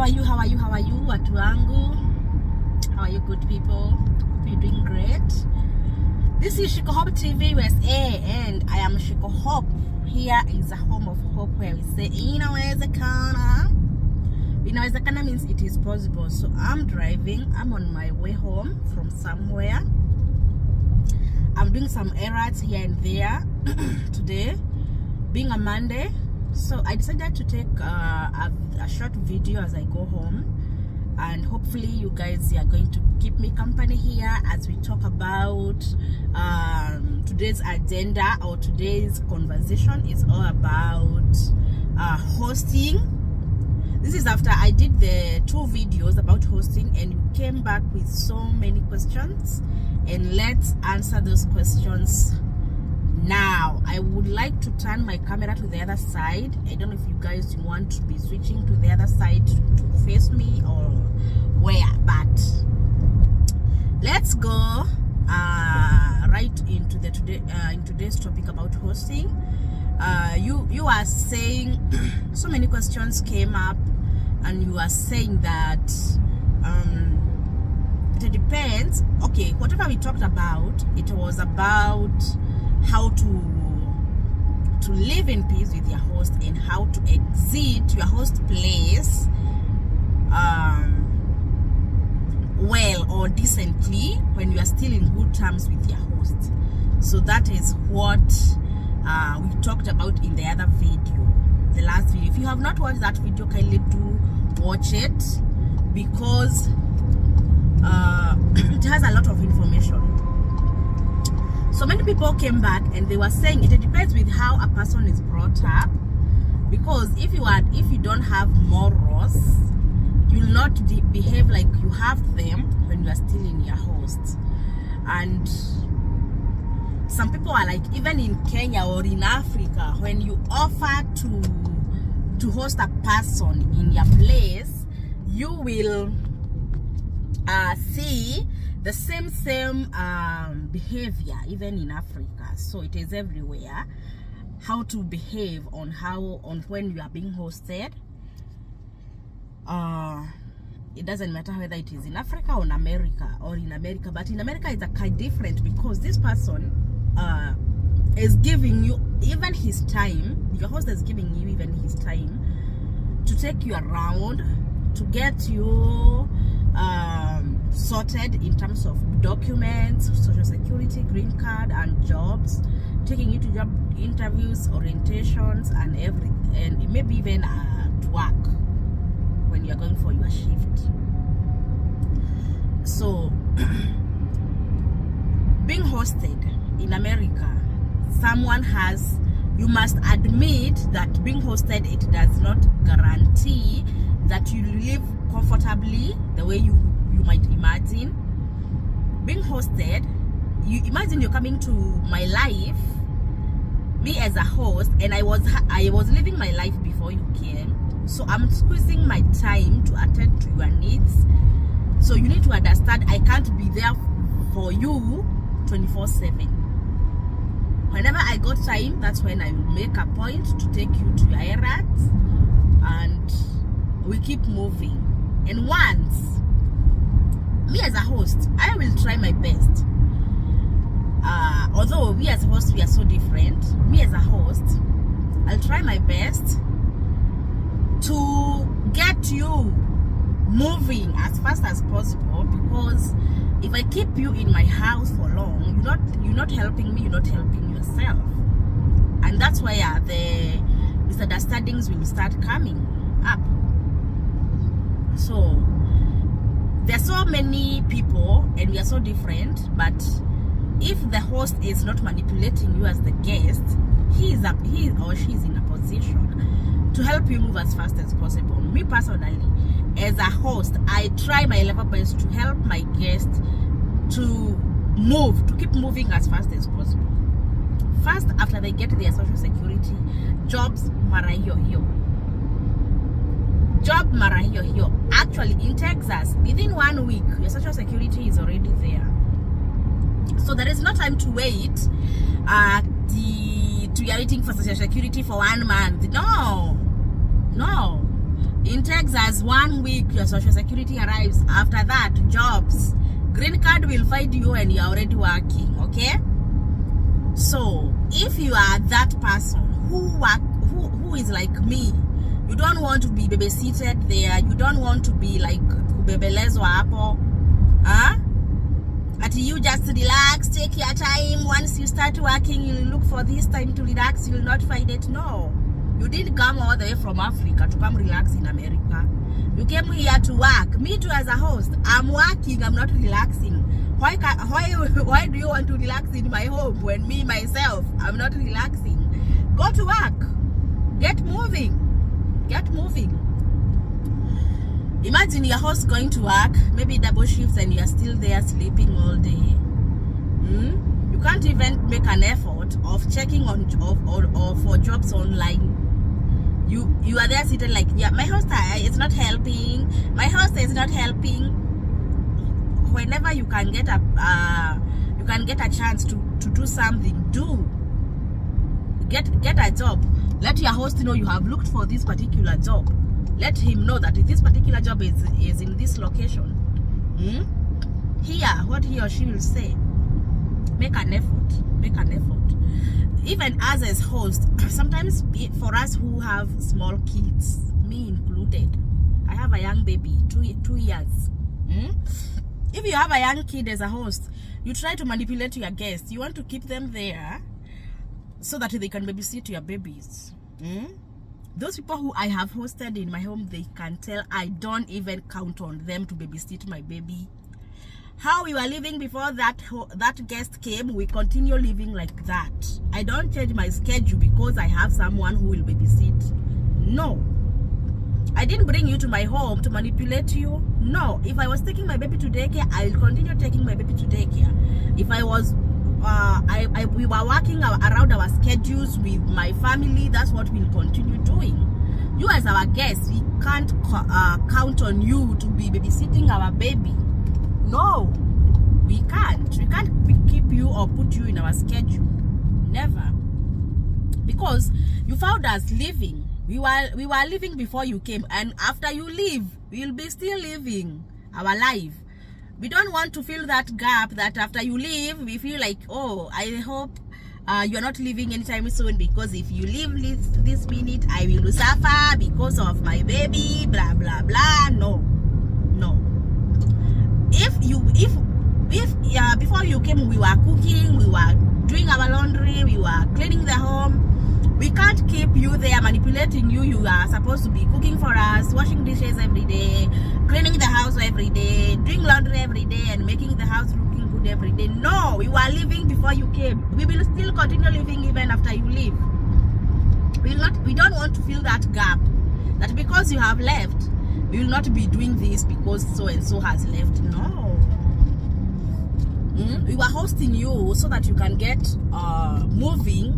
How are you? Watu wangu? How are you, good people? Hope you're doing great. This is Shiko Hope TV USA, and I am Shiko Hope. Here is a home of hope where we say inawezekana. Inawezekana means it is possible. So I'm driving. I'm on my way home from somewhere. I'm doing some errands here and there today, being a Monday. So I decided to take a short video as I go home, and hopefully you guys are going to keep me company here as we talk about today's agenda, or today's conversation is all about hosting. This is after I did the 2 videos about hosting, and you came back with so many questions, and let's answer those questions now. I would like to turn my camera to the other side. I don't know if you guys want to be switching to the other side to face me or where, but let's go right into the in today's topic about hosting. You are saying so many questions came up, and you are saying that it depends. Okay, whatever we talked about, it was about how to live in peace with your host and how to exit your host place well or decently when you are still in good terms with your host. So that is what we talked about in the other video, the last video. If you have not watched that video, kindly do watch it, because it has a lot of information. So many people came back and they were saying it depends with how a person is brought up, because if you don't have morals, you will not behave like you have them when you are still in your host. And some people are like, even in Kenya or in Africa, when you offer to host a person in your place, you will see the same behavior even in Africa. So it is everywhere, how to behave on when you are being hosted. It doesn't matter whether it is in Africa or in America, but in America it's a kind different, because this person is giving you even his time. Your host is giving you even his time to take you around, to get you sorted in terms of documents, social security, green card, and jobs, taking you to job interviews, orientations, and everything, and maybe even at work when you're going for your shift. So being hosted in America, you must admit that being hosted, it does not guarantee that you live comfortably the way you might imagine. Being hosted, you imagine you're coming to my life, me as a host, and I was living my life before you came, so I'm squeezing my time to attend to your needs. So you need to understand, I can't be there for you 24/7. Whenever I got time, that's when I will make a point to take you to your errands, and we keep moving. And once, me as a host, I will try my best. Although we as hosts, we are so different. Me as a host, I'll try my best to get you moving as fast as possible, because if I keep you in my house for long, you're not helping me, you're not helping yourself. And that's why the misunderstandings will start coming up. So there are so many people and we are so different, but if the host is not manipulating you as the guest, he or she is in a position to help you move as fast as possible. Me personally, as a host, I try my level best to help my guests to keep moving as fast as possible. First, after they get their social security, jobs mara hiyo. Job mara hiyo. Actually, in Texas, within 1 week, your social security is already there. So there is no time to wait. You are waiting for social security for 1 month. No. In Texas, 1 week your social security arrives. After that, jobs. Green card will find you and you're already working, okay? So, if you are that person who is like me, you don't want to be babysitted there, you don't want to be like kubebelezwa hapo, At you just relax, take your time. Once you start working, you'll look for this time to relax, you will not find it. No. You didn't come all the way from Africa to come relax in America. You came here to work. Me too, as a host, I'm working, I'm not relaxing. Why do you want to relax in my home when me, myself, I'm not relaxing? Go to work. Get moving. Get moving. Imagine your host going to work, maybe double shifts, and you're still there sleeping all day. You can't even make an effort of checking on or for jobs online. You are there sitting like, yeah, my host is not helping. My host is not helping. Whenever you can get a chance to do something, do. Get a job. Let your host know you have looked for this particular job. Let him know that this particular job is in this location. Hear what he or she will say. Make an effort. Make an effort. Even as host, sometimes for us who have small kids, me included, I have a young baby, 2 years. If you have a young kid as a host, you try to manipulate your guests. You want to keep them there so that they can babysit your babies. Those people who I have hosted in my home, they can tell I don't even count on them to babysit my baby. How we were living before that guest came, we continue living like that. I don't change my schedule because I have someone who will babysit. No. I didn't bring you to my home to manipulate you. No. If I was taking my baby to daycare, I will continue taking my baby to daycare. If I was we were working around our schedules with my family, that's what we'll continue doing. You as our guests, we can't count on you to be babysitting our baby. No, we can't. We can't keep you or put you in our schedule. Never. Because you found us living. We were living before you came, and after you leave, we'll be still living our life. We don't want to fill that gap that after you leave, we feel like, oh, I hope you're not leaving anytime soon, because if you leave this minute, I will suffer because of my baby, blah, blah, blah. No. If before you came, we were cooking, we were doing our laundry, we were cleaning the home. We can't keep you there manipulating you. You are supposed to be cooking for us, washing dishes every day, cleaning the house every day, doing laundry every day, and making the house looking good every day. No, we were living before you came. We will still continue living even after you leave. We don't want to fill that gap. That because you have left, we will not be doing this because so and so has left. No. We were hosting you so that you can get moving.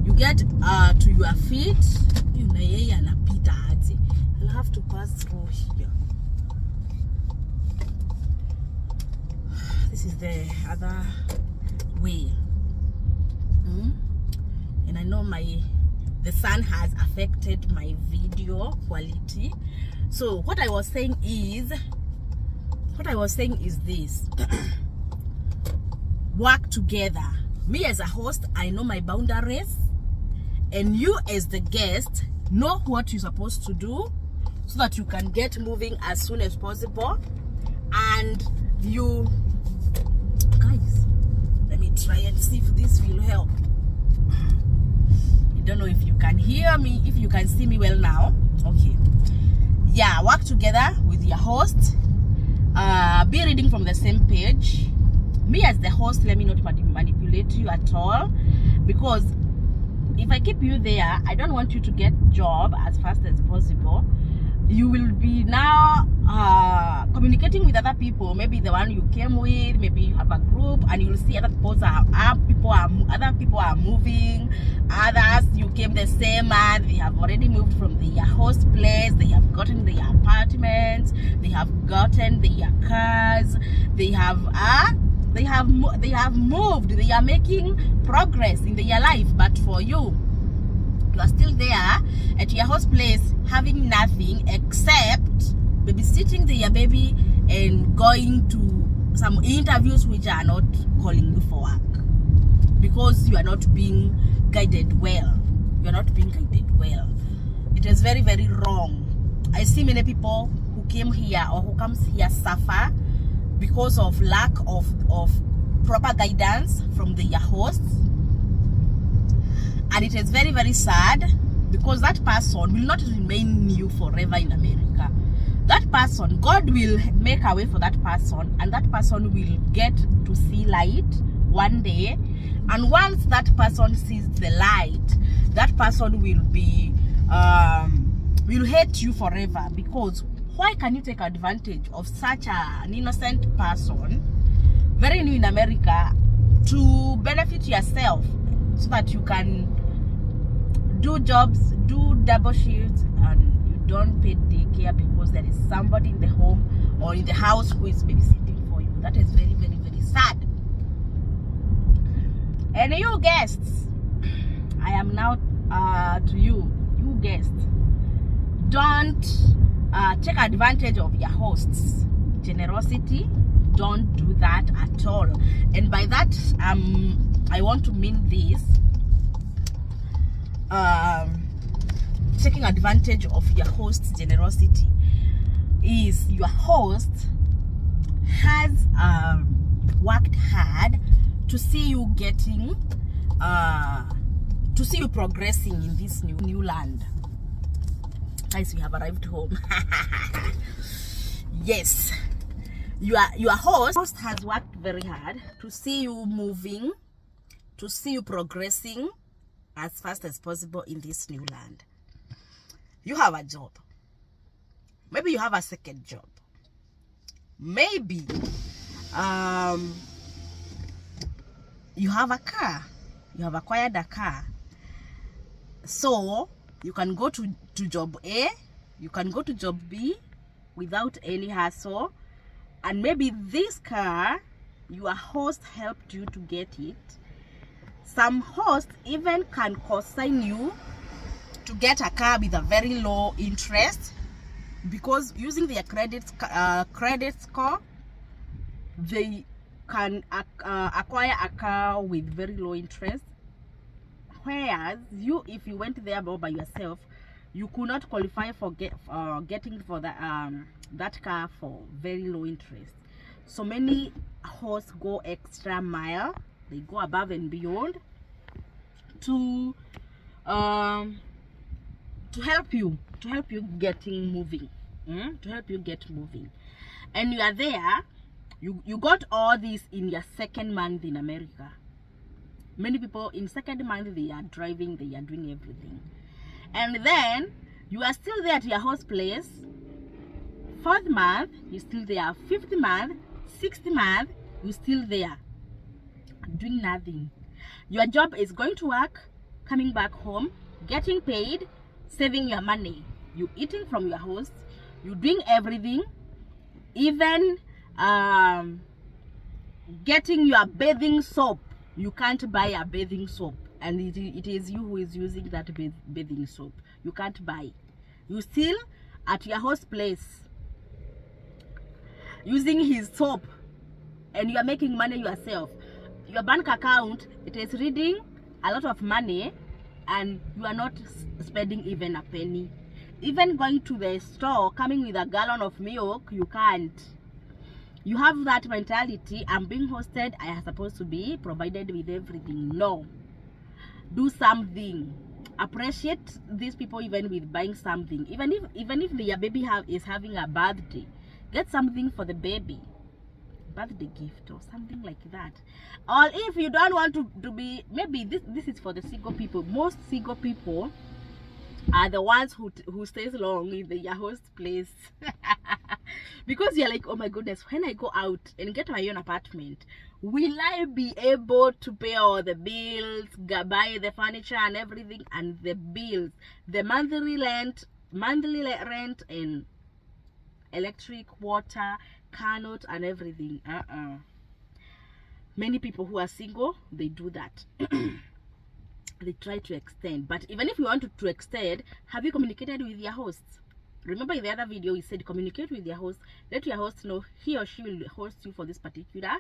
You get to your feet. I'll have to pass through here. This is the other way. And I know the sun has affected my video quality. So what I was saying is this. Work together. Me as a host, I know my boundaries, and you as the guest know what you're supposed to do so that you can get moving as soon as possible. And you guys, let me try and see if this will help. I don't know if you can hear me, if you can see me well now. Okay, yeah, work together with your host. Be reading from the same page. Me as the host, let me not manipulate you at all, because if I keep you there, I don't want you to get job as fast as possible. You will be now communicating with other people, maybe the one you came with, maybe you have a group, and you'll see other people are moving. Others, you came the same month, they have already moved from their host place, they have gotten their apartments, they have gotten their cars, they have moved, they are making progress in their life. But for you, you are still there at your host place having nothing except babysitting your baby and going to some interviews which are not calling you for work because you are not being guided well. You are not being guided well. It is very, very wrong. I see many people who came here or who comes here suffer because of lack of proper guidance from their hosts. And it is very, very sad because that person will not remain new forever in America. That person, God will make a way for that person, and that person will get to see light one day. And once that person sees the light, that person will be will hate you forever. Because why can you take advantage of such an innocent person, very new in America, to benefit yourself so that you can do jobs, do double shifts, and you don't pay daycare because there is somebody in the home or in the house who is babysitting for you? That is very, very, very sad. And you guests, I am now to you guests, don't take advantage of your hosts' generosity. Don't do that at all. And by that, I want to mean this: taking advantage of your host's generosity is your host has worked hard to see you getting to see you progressing in this new land. Guys, we have arrived home. Yes, your host has worked very hard to see you moving, to see you progressing as fast as possible in this new land. You have a job. Maybe you have a second job. Maybe you have a car. You have acquired a car. So you can go to job A, you can go to job B without any hassle. And maybe this car, your host helped you to get it. Some hosts even can co-sign you to get a car with a very low interest, because using their credit score, they can acquire a car with very low interest. Whereas you, if you went there by yourself, you could not qualify for getting for the that car for very low interest. So many hosts go extra mile. They go above and beyond to help you getting moving, to help you get moving. And you are there. You got all this in your second month in America. Many people in second month, they are driving, they are doing everything. And then you are still there at your host place. Fourth month, you're still there. Fifth month, sixth month, you're still there doing nothing. Your job is going to work, coming back home, getting paid, saving your money. You eating from your host, you doing everything, even getting your bathing soap. You can't buy a bathing soap, and it is you who is using that bathing soap. You can't buy. You still at your host place using his soap, and you are making money yourself. Your bank account, it is reading a lot of money, and you are not spending even a penny. Even going to the store, coming with a gallon of milk, you can't. You have that mentality: I'm being hosted, I am supposed to be provided with everything. No. Do something. Appreciate these people even with buying something. Even if their baby is having a birthday, get something for the baby. Birthday gift or something like that. Or if you don't want to be, maybe this is for the single people. Most single people are the ones who stays long in the host place. Because you're like, oh my goodness, when I go out and get my own apartment, will I be able to pay all the bills, buy the furniture and everything, and the bills, the monthly rent and electric, water, car note and everything? Many people who are single, they do that. they try to extend. But even if you want to extend, have you communicated with your host? Remember in the other video we said communicate with your host, let your host know he or she will host you for this particular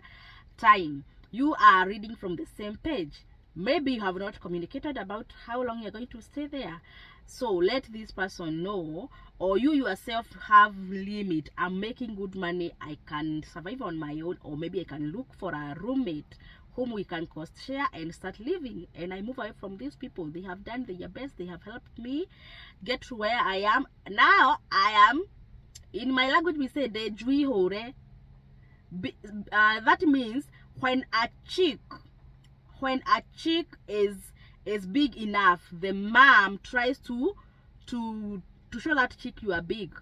time. You are reading from the same page. Maybe you have not communicated about how long you're going to stay there, so let this person know, or you yourself have limit. I'm making good money, I can survive on my own, or maybe I can look for a roommate whom we can cost share and start living, and I move away from these people. They have done their best, they have helped me get to where I am. Now I am, in my language we say dejui hore. That means when a chick is big enough, the mom tries to show that chick you are big.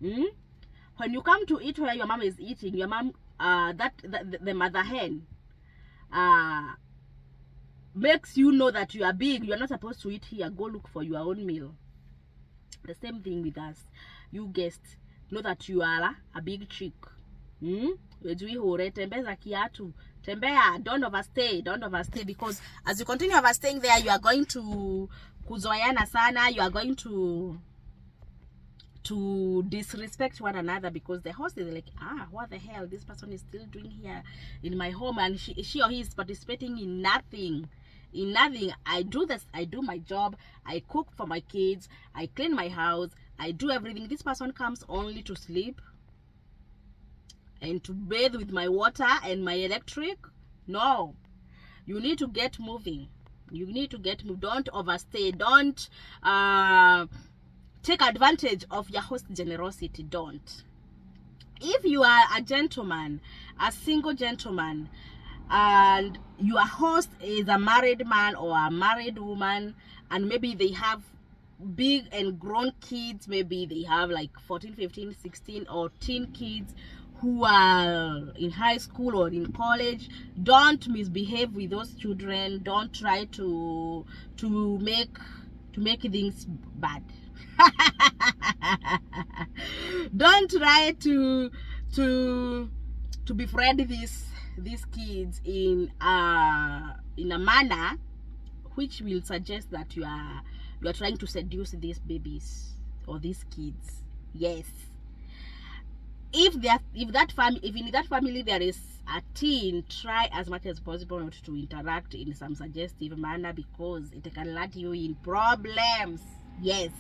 When you come to eat where your mom is eating, your mom the mother hen makes you know that you are big. You are not supposed to eat here, go look for your own meal. The same thing with us. You guests, know that you are a big chick. Tembeza kiatu, tembea, don't overstay, because as you continue overstaying there, you are going to kuzoeana sana, you are going to disrespect one another, because the host is like, what the hell, this person is still doing here in my home, and she or he is participating in nothing. I do this, I do my job, I cook for my kids, I clean my house, I do everything. This person comes only to sleep and to bathe with my water and my electric. No, you need to get moving. You need to get moved. Don't overstay. Don't take advantage of your host generosity. Don't. If you are a gentleman, a single gentleman, and your host is a married man or a married woman, and maybe they have big and grown kids, maybe they have like 14, 15, 16 or teen kids who are in high school or in college, don't misbehave with those children. Don't try to make things bad. Don't try to befriend these kids in a manner which will suggest that you are trying to seduce these babies or these kids. Yes. If in that family there is a teen, try as much as possible not to interact in some suggestive manner, because it can land you in problems. Yes,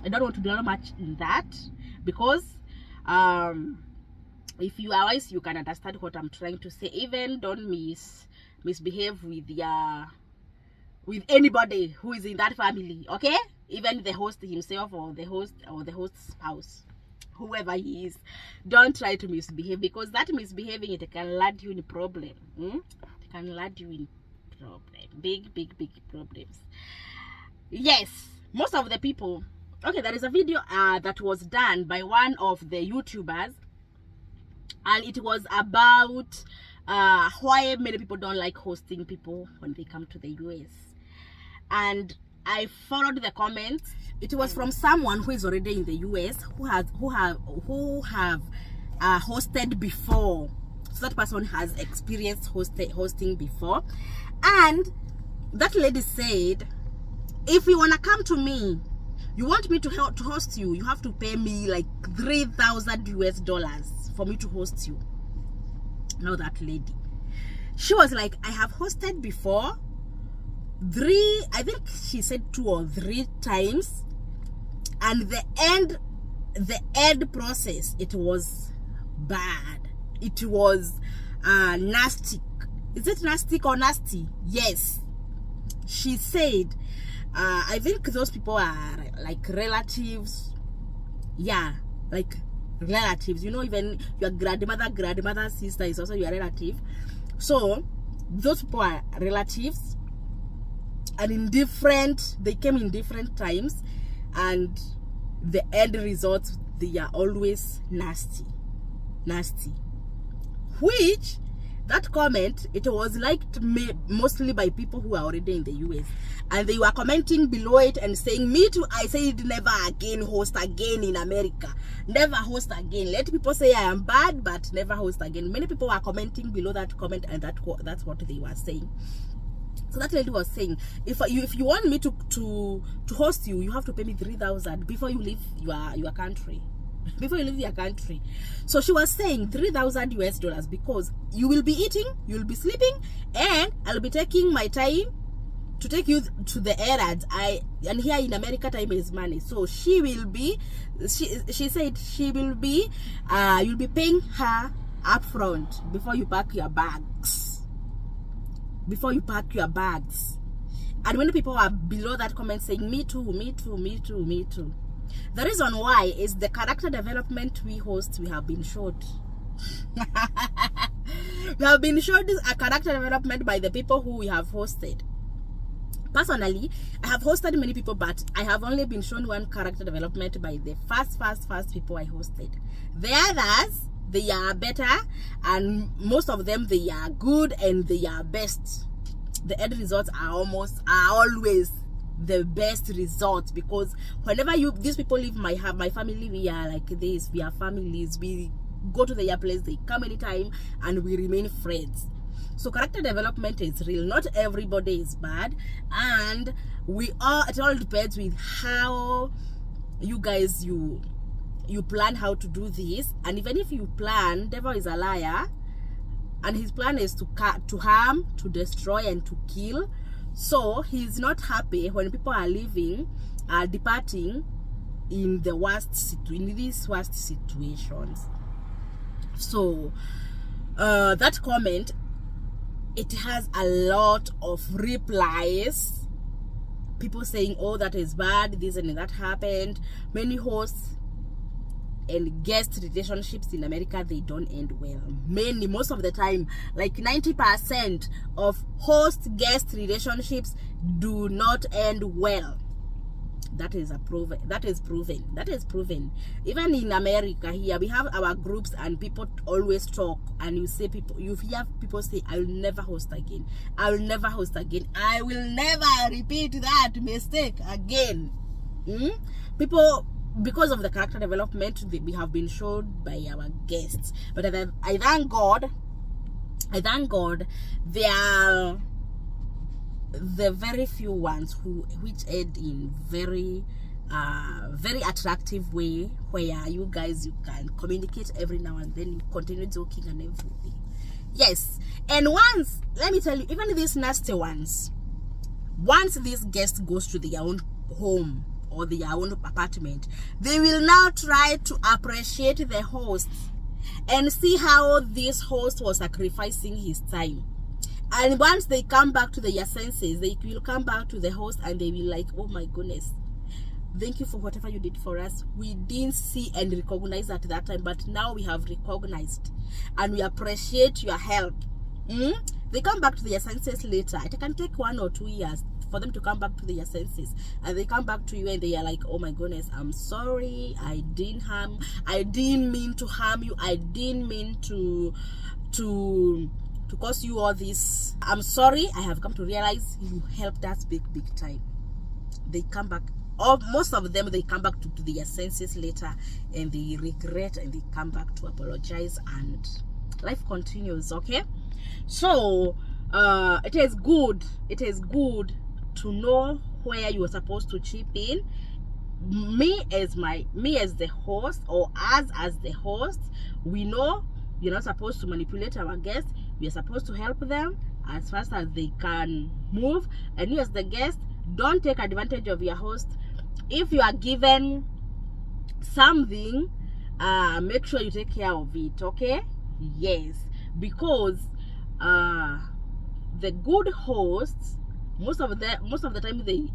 I don't want to dwell much in that, because if you are wise, you can understand what I'm trying to say. Even don't misbehave with anybody who is in that family, okay? Even the host himself or the host's spouse, whoever he is, don't try to misbehave, because that misbehaving, it can land you in problem. It can land you in problem, big problems. Yes, most of the people. Okay, there is a video that was done by one of the YouTubers, and it was about why many people don't like hosting people when they come to the US. And I followed the comments. It was from someone who is already in the US, who have hosted before. So that person has experienced hosting before, and that lady said, if you wanna come to me, you want me to host you, you have to pay me like $3,000 for me to host you. Now that lady, she was like, I have hosted before, I think she said 2 or 3 times, and the end process, it was bad. It was nasty. Is it nasty or nasty? Yes. She said, I think those people are like relatives. Yeah, like relatives. You know, even your grandmother's sister is also your relative. So those people are relatives, and they came in different times, and the end results, they are always nasty. Which, that comment, it was liked mostly by people who are already in the US, and they were commenting below it and saying, me too, I said never again host again in America, never host again. Let people say I am bad, but never host again. Many people were commenting below that comment, and that's what they were saying. So that lady was saying, if you want me to host you, you have to pay me 3,000 before you leave your country. Before you leave your country. So she was saying 3,000 US dollars because you will be eating, you will be sleeping, and I'll be taking my time to take you to the errands. And here in America, time is money. So she said she will be you'll be paying her upfront before you pack your bags. Before you pack your bags. And when people are below that comment saying me too, me too, me too, me too. The reason why is the character development we host, we have been showed. We have been showed a character development by the people who we have hosted. Personally, I have hosted many people, but I have only been shown one character development by the first people I hosted. The others, they are better, and most of them, they are good and they are best. The end results are always the best results, because whenever these people leave my family, we are like this, we are families, we go to their place, they come anytime, and we remain friends. So character development is real. Not everybody is bad, and it all depends with how you guys you plan how to do this. And even if you plan, devil is a liar, and his plan is to harm, to destroy, and to kill. So he's not happy when people are leaving, departing in these worst situations. So that comment, it has a lot of replies. People saying, oh, that is bad, this and that happened. Many hosts and guest relationships in America, they don't end well. Most of the time, like 90% of host-guest relationships do not end well. That is proven. Even in America here, we have our groups, and people always talk, and you hear people say, I will never host again. I will never host again. I will never repeat that mistake again. People, because of the character development we have been showed by our guests. But I thank God, there are the very few ones which end in very attractive way, where you guys, you can communicate every now and then, you continue joking and everything. Yes. And once, let me tell you, even these nasty ones, once this guest goes to their own home or their own apartment, they will now try to appreciate the host and see how this host was sacrificing his time. And once they come back to their senses, they will come back to the host and they will like, oh my goodness, thank you for whatever you did for us. We didn't see and recognize at that time, but now we have recognized and we appreciate your help. They come back to their senses later. It can take 1 or 2 years for them to come back to their senses, and they come back to you and they are like, oh my goodness, I'm sorry, I didn't mean to harm you, I didn't mean to cause you all this. I'm sorry, I have come to realize you helped us big time. They come back, or most of them, they come back to their senses later, and they regret, and they come back to apologize, and life continues. Okay, so it is good to know where you are supposed to chip in. Me as the host, or us as the host, we know you're not supposed to manipulate our guests. We are supposed to help them as fast as they can move. And you as the guest, don't take advantage of your host. If you are given something, make sure you take care of it. Okay? Yes, because the good hosts, most of the time they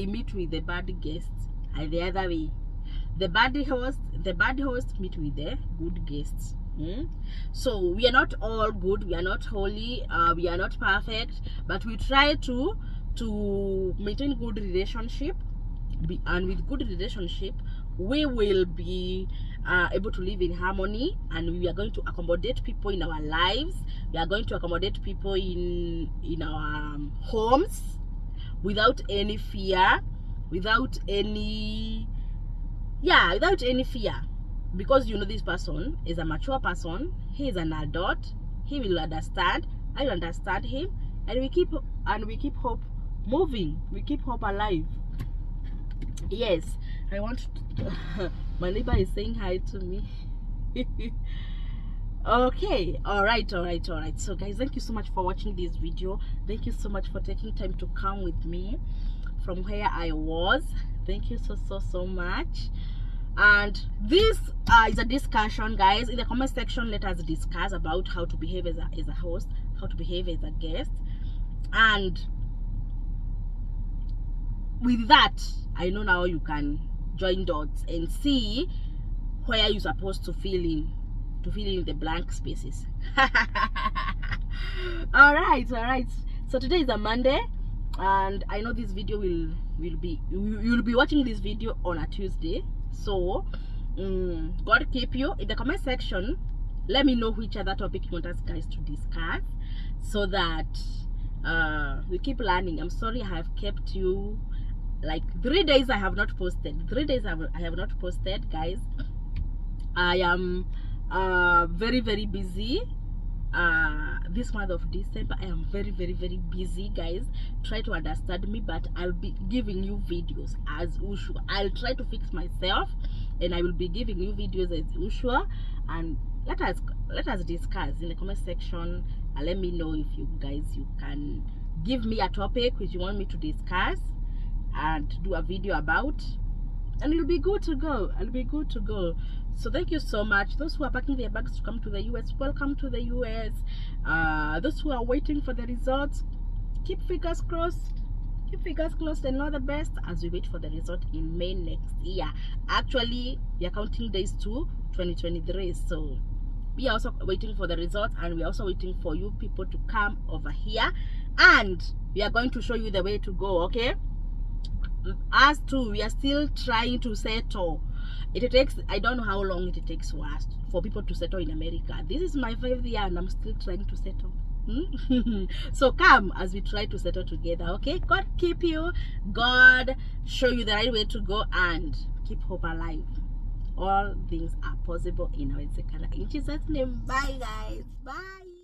meet with the bad guests, and the other way. The bad host meet with the good guests. So we are not all good, we are not holy, we are not perfect, but we try to maintain good relationship, and with good relationship we will be able to live in harmony, and we are going to accommodate people in our lives. We are going to accommodate people in our homes without any fear, without any fear, because you know this person is a mature person, he is an adult, he will understand, I will understand him, and we keep hope moving, we keep hope alive. Yes, I want to my neighbor is saying hi to me. Okay, all right. So guys, thank you so much for watching this video. Thank you so much for taking time to come with me from where I was. Thank you so much. And this is a discussion, guys. In the comment section, let us discuss about how to behave as a host, how to behave as a guest. And with that, I know now you can join dots and see where you're supposed to fill in the blank spaces. all right. So today is a Monday, and I know this video you'll be watching this video on a Tuesday. So God keep you. In the comment section, let me know which other topic you want us guys to discuss, so that we keep learning. I'm sorry I have kept you like 3 days. I have not posted 3 days. I have not posted, guys. I am very busy. This month of December I am very busy, guys. Try to understand me, but I'll be giving you videos as usual. I'll try to fix myself, and I will be giving you videos as usual. And let us discuss in the comment section, and let me know if you can give me a topic which you want me to discuss and do a video about, and it'll be good to go. So thank you so much. Those who are packing their bags to come to the US, welcome to the US. Those who are waiting for the results, keep fingers crossed, and all the best as we wait for the result in May next year. Actually, we are counting days to 2023, so we are also waiting for the results, and we are also waiting for you people to come over here, and we are going to show you the way to go. Okay, us too, we are still trying to settle. It takes, I don't know how long it takes for people to settle in America. This is my 5th year and I'm still trying to settle. So come as we try to settle together. Okay, God keep you, God show you the right way to go, and keep hope alive. All things are possible in our second. In Jesus' name, bye guys, bye.